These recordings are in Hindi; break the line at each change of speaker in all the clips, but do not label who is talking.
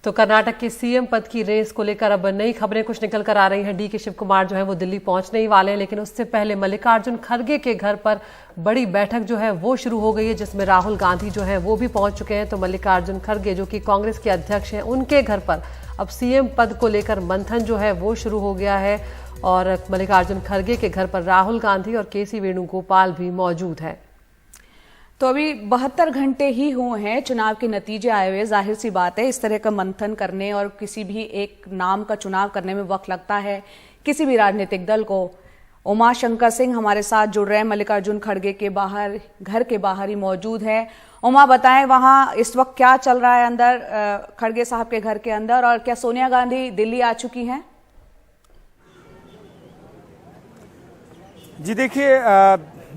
तो कर्नाटक के सीएम पद की रेस को लेकर अब नई खबरें कुछ निकल कर आ रही हैं। डीके शिव कुमार जो है वो दिल्ली पहुंचने ही वाले हैं, लेकिन उससे पहले मल्लिकार्जुन खड़गे के घर पर बड़ी बैठक जो है वो शुरू हो गई है, जिसमें राहुल गांधी जो है वो भी पहुंच चुके हैं। तो मल्लिकार्जुन खड़गे जो कि कांग्रेस के अध्यक्ष हैं, उनके घर पर अब सीएम पद को लेकर मंथन जो है वो शुरू हो गया है और मल्लिकार्जुन खड़गे के घर पर राहुल गांधी और केसी वेणुगोपाल भी मौजूद है।
तो अभी 72 घंटे ही हुए हैं चुनाव के नतीजे आए हुए। जाहिर सी बात है, इस तरह का मंथन करने और किसी भी एक नाम का चुनाव करने में वक्त लगता है किसी भी राजनीतिक दल को। उमा शंकर सिंह हमारे साथ जुड़ रहे हैं, मल्लिकार्जुन खड़गे के बाहर, घर के बाहर ही मौजूद है। उमा, बताएं वहां इस वक्त क्या चल रहा है अंदर, खड़गे साहब के घर के अंदर, और क्या सोनिया गांधी दिल्ली आ चुकी हैं?
जी देखिए,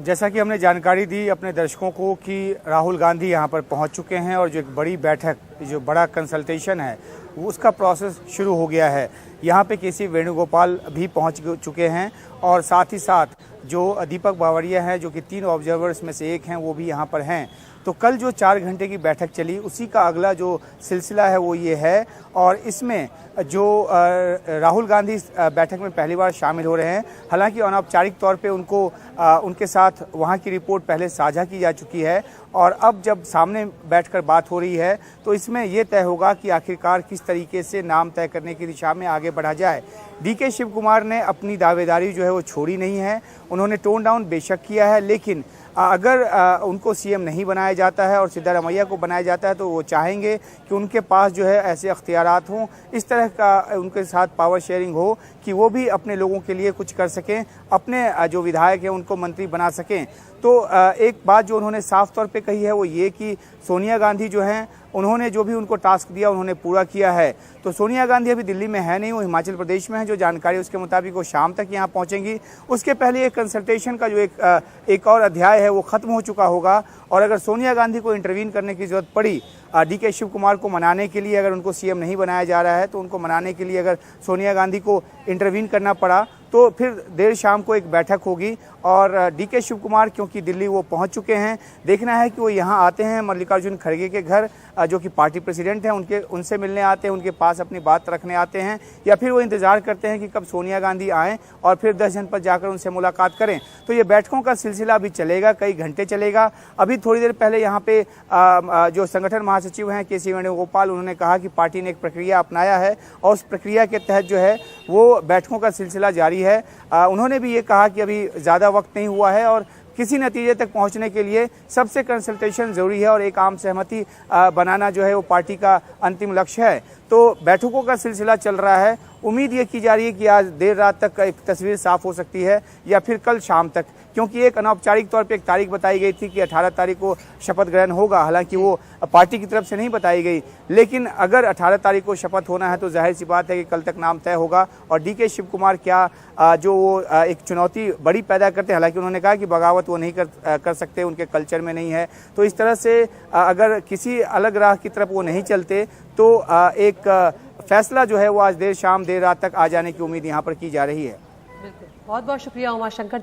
जैसा कि हमने जानकारी दी अपने दर्शकों को कि राहुल गांधी यहां पर पहुंच चुके हैं और जो एक बड़ी बैठक, जो बड़ा कंसल्टेशन है उसका प्रोसेस शुरू हो गया है। यहां पे केसी वेणुगोपाल भी पहुंच चुके हैं और साथ ही साथ जो दीपक बावरिया हैं, जो कि 3 ऑब्जर्वर्स में से एक हैं, वो भी यहां पर हैं। तो कल जो 4 घंटे की बैठक चली, उसी का अगला जो सिलसिला है वो ये है। और इसमें जो राहुल गांधी बैठक में पहली बार शामिल हो रहे हैं। हालांकि अनौपचारिक तौर पे उनके साथ वहां की रिपोर्ट पहले साझा की जा चुकी है और अब जब सामने बैठकर बात हो रही है तो इसमें यह तय होगा कि आखिरकार किस तरीके से नाम तय करने की दिशा में आगे बढ़ा जाए। डीके शिव कुमार ने अपनी दावेदारी जो है वो छोड़ी नहीं है। उन्होंने टोन डाउन बेशक किया है, लेकिन अगर उनको सीएम नहीं बनाया जाता है और सिद्धारमैया को बनाया जाता है तो वो चाहेंगे कि उनके पास जो है ऐसे अख्तियारात हों, इस तरह का उनके साथ पावर शेयरिंग हो कि वो भी अपने लोगों के लिए कुछ कर सकें, अपने जो विधायक हैं उनको मंत्री बना सकें। तो एक बात जो उन्होंने साफ तौर पे कही है वो ये कि सोनिया गांधी जो हैं, उन्होंने जो भी उनको टास्क दिया उन्होंने पूरा किया है। तो सोनिया गांधी अभी दिल्ली में है नहीं, वो हिमाचल प्रदेश में है। जो जानकारी उसके मुताबिक वो शाम तक यहाँ पहुँचेंगी। उसके पहले एक कंसल्टेशन का जो एक और अध्याय है वो खत्म हो चुका होगा और अगर सोनिया गांधी को इंटरवीन करने की जरूरत पड़ी डीके शिव कुमार को मनाने के लिए, अगर उनको सीएम नहीं बनाया जा रहा है तो उनको मनाने के लिए अगर सोनिया गांधी को इंटरवीन करना पड़ा तो फिर देर शाम को एक बैठक होगी। और डीके शिव कुमार क्योंकि दिल्ली वो पहुंच चुके हैं, देखना है कि वो यहां आते हैं मल्लिकार्जुन खड़गे के घर, जो कि पार्टी प्रेसिडेंट हैं, उनसे मिलने आते हैं, उनके पास अपनी बात रखने आते हैं, या फिर वो इंतजार करते हैं कि कब सोनिया गांधी आएँ और फिर 10 जनपद जाकर उनसे मुलाकात करें। तो ये बैठकों का सिलसिला अभी चलेगा, कई घंटे चलेगा। अभी थोड़ी देर पहले यहाँ पे जो संगठन महासचिव हैं केसी वेणुगोपाल, उन्होंने कहा कि पार्टी ने एक प्रक्रिया अपनाया है और उस प्रक्रिया के तहत जो है वो बैठकों का सिलसिला जारी है। उन्होंने भी ये कहा कि अभी ज़्यादा वक्त नहीं हुआ है और किसी नतीजे तक पहुंचने के लिए सबसे कंसल्टेशन जरूरी है और एक आम सहमति बनाना जो है वो पार्टी का अंतिम लक्ष्य है। तो बैठकों का सिलसिला चल रहा है। उम्मीद ये की जा रही है कि आज देर रात तक एक तस्वीर साफ हो सकती है या फिर कल शाम तक, क्योंकि एक अनौपचारिक तौर पे एक तारीख बताई गई थी कि 18 तारीख को शपथ ग्रहण होगा। हालांकि वो पार्टी की तरफ से नहीं बताई गई, लेकिन अगर 18 तारीख को शपथ होना है तो जाहिर सी बात है कि कल तक नाम तय होगा। और डीके शिव कुमार क्या जो वो एक चुनौती बड़ी पैदा करते हैं, हालांकि उन्होंने कहा कि बगावत वो नहीं कर सकते, उनके कल्चर में नहीं है। तो इस तरह से अगर किसी अलग राह की तरफ वो नहीं चलते तो एक फैसला जो है वो आज देर रात तक आ जाने की उम्मीद यहाँ पर की जा रही है।
बिल्कुल, बहुत बहुत शुक्रिया उमा शंकर।